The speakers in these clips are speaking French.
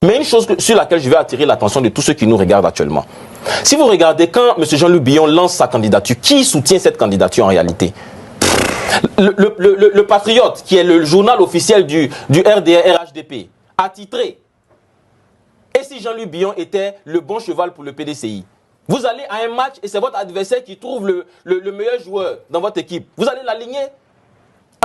Mais une chose sur laquelle je vais attirer l'attention de tous ceux qui nous regardent actuellement. Si vous regardez quand M. Jean-Luc Billon lance sa candidature, qui soutient cette candidature en réalité? Le Patriote, qui est le journal officiel du RDR-RHDP, a titré « Et si Jean-Luc Billon était le bon cheval pour le PDCI ?» Vous allez à un match et c'est votre adversaire qui trouve le meilleur joueur dans votre équipe. Vous allez l'aligner.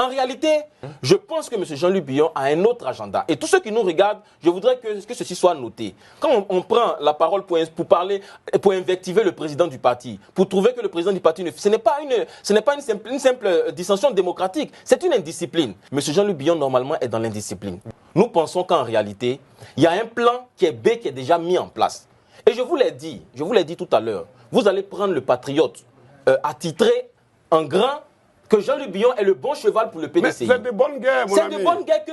En réalité, je pense que M. Jean-Luc Billon a un autre agenda. Et tous ceux qui nous regardent, je voudrais que ceci soit noté. Quand on prend la parole pour parler, pour invectiver le président du parti, pour trouver que le président du parti, ce n'est pas une simple dissension démocratique, c'est une indiscipline. M. Jean-Luc Billon, normalement, est dans l'indiscipline. Nous pensons qu'en réalité, il y a un plan qui est B qui est déjà mis en place. Et je vous l'ai dit tout à l'heure, vous allez prendre le Patriote attitré en grand que Jean-Luc Billon est le bon cheval pour le PDCI. C'est de bonne guerre, mon ami. C'est de bonne guerre que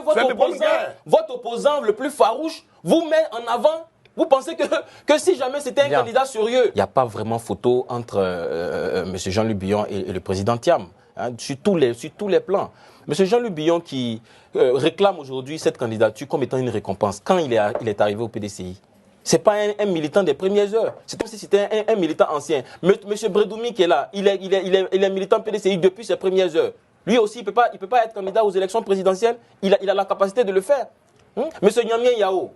votre opposant le plus farouche vous met en avant. Vous pensez que si jamais c'était un candidat sérieux, il n'y a pas vraiment photo entre M. Jean-Luc Billon et le président Thiam, hein, sur tous les plans. M. Jean-Luc Billon qui réclame aujourd'hui cette candidature comme étant une récompense quand il est arrivé au PDCI. Ce n'est pas un militant des premières heures. C'est comme si c'était un militant ancien. Monsieur Bredoumi qui est là, il est militant PDCI depuis ses premières heures. Lui aussi, il ne peut pas être candidat aux élections présidentielles. Il a la capacité de le faire. Monsieur Nyamien Yao,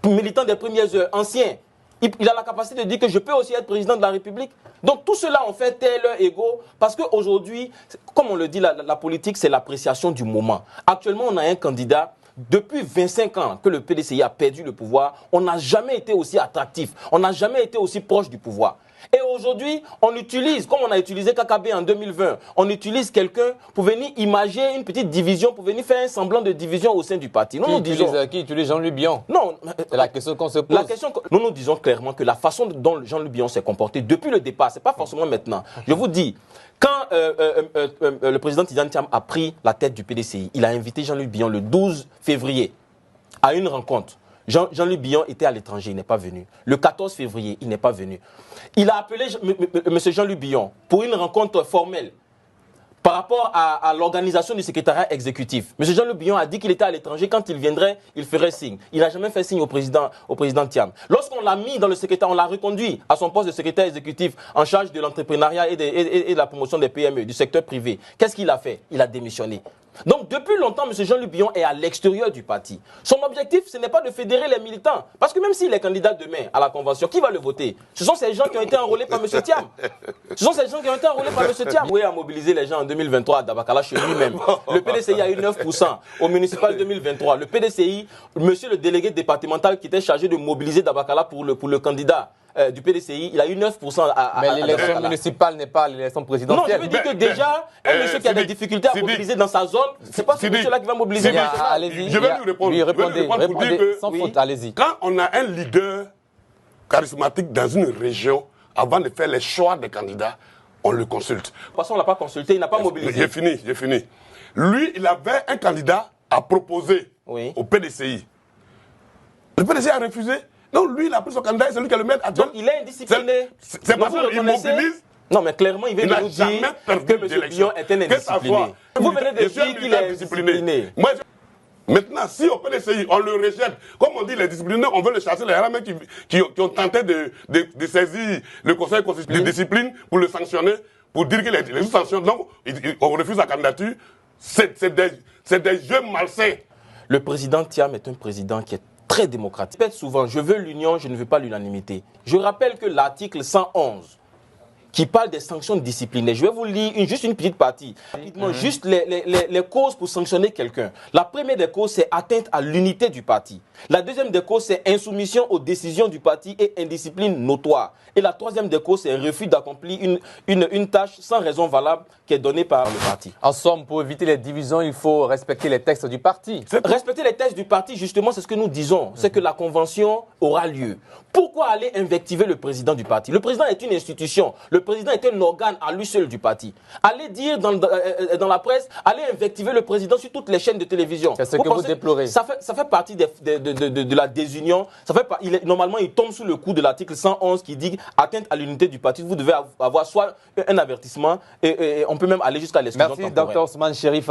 militant des premières heures, ancien, il a la capacité de dire que je peux aussi être président de la République. Donc tout cela, on fait tel leur ego. Parce qu'aujourd'hui, comme on le dit, la politique, c'est l'appréciation du moment. Actuellement, on a un candidat. Depuis 25 ans que le PDCI a perdu le pouvoir, on n'a jamais été aussi attractif, on n'a jamais été aussi proche du pouvoir. Et aujourd'hui, on utilise, comme on a utilisé KKB en 2020, on utilise quelqu'un pour venir imager une petite division, pour venir faire un semblant de division au sein du parti. Qui utilise Jean-Luc Billon? Non. C'est la question qu'on se pose. Nous disons clairement que la façon dont Jean-Luc Billon s'est comporté depuis le départ, ce n'est pas forcément maintenant. Je vous dis, quand le président Tidjane Thiam a pris la tête du PDCI, il a invité Jean-Luc Billon le 12 février à une rencontre. Jean-Luc Billon était à l'étranger, il n'est pas venu. Le 14 février, il n'est pas venu. Il a appelé M. Jean-Luc Billon pour une rencontre formelle par rapport à l'organisation du secrétariat exécutif. M. Jean-Luc Billon a dit qu'il était à l'étranger. Quand il viendrait, il ferait signe. Il n'a jamais fait signe au président Thiam. Lorsqu'on l'a mis dans le secrétariat, on l'a reconduit à son poste de secrétaire exécutif en charge de l'entrepreneuriat et de la promotion des PME, du secteur privé. Qu'est-ce qu'il a fait? Il a démissionné. Donc, depuis longtemps, M. Jean-Luc Billon est à l'extérieur du parti. Son objectif, ce n'est pas de fédérer les militants. Parce que même s'il est candidat demain à la convention, qui va le voter? Ce sont ces gens qui ont été enrôlés par M. Thiam. Ce sont ces gens qui ont été enrôlés par M. Thiam. Oui, à mobiliser les gens en 2023 à Dabakala chez lui-même. Le PDCI a eu 9% au municipal 2023. Le PDCI, monsieur le délégué départemental qui était chargé de mobiliser Dabakala pour le candidat du PDCI, il a eu 9% Mais l'élection municipale n'est pas l'élection présidentielle. Non, je veux dire que déjà, un monsieur qui a des difficultés à mobiliser dans sa zone, c'est pas ce monsieur-là qui va mobiliser. Allez-y. Je vais lui répondre. Oui, répondez pour dire que, sans faute, allez-y. Quand on a un leader charismatique dans une région, avant de faire les choix des candidats, on le consulte. De toute façon, on ne l'a pas consulté, il n'a pas mobilisé. J'ai fini. Lui, il avait un candidat à proposer au PDCI. Le PDCI a refusé. Non, lui, il a pris son candidat, c'est lui qui est le maître actuel. Donc, il est indiscipliné. C'est parce qu'il mobilise. Non, mais clairement, il vient de nous dire que M. Billon est un indiscipliné. Vous venez de dire qu'il est indiscipliné. Maintenant, si au PDCI, on le rejette, comme on dit les disciplinés, on veut le chasser, les ramènes qui ont tenté de saisir le Conseil de discipline pour le sanctionner, pour dire qu'il est sous sanction. Donc, on refuse la candidature. C'est des jeux malsains. Le président Thiam est un président qui est très démocratique. Je répète souvent, je veux l'union, je ne veux pas l'unanimité. Je rappelle que l'article 111, qui parle des sanctions disciplinaires, je vais vous lire juste une petite partie. Rapidement, juste les causes pour sanctionner quelqu'un. La première des causes, c'est atteinte à l'unité du parti. La deuxième des causes, c'est insoumission aux décisions du parti et indiscipline notoire. Et la troisième des causes, c'est refus d'accomplir une tâche sans raison valable qui est donnée par le parti. En somme, pour éviter les divisions, il faut respecter les textes du parti. Respecter les textes du parti, justement, c'est ce que nous disons. C'est que la convention aura lieu. Pourquoi aller invectiver le président du parti? Le président est une institution. Le président est un organe à lui seul du parti. Allez dire dans la presse, allez invectiver le président sur toutes les chaînes de télévision. C'est ce que vous déplorez. Ça fait partie de la désunion. Normalement, il tombe sous le coup de l'article 111 qui dit atteinte à l'unité du parti. Vous devez avoir soit un avertissement et on peut même aller jusqu'à l'exclusion temporaire. Merci, Dr Ousmane Cherif.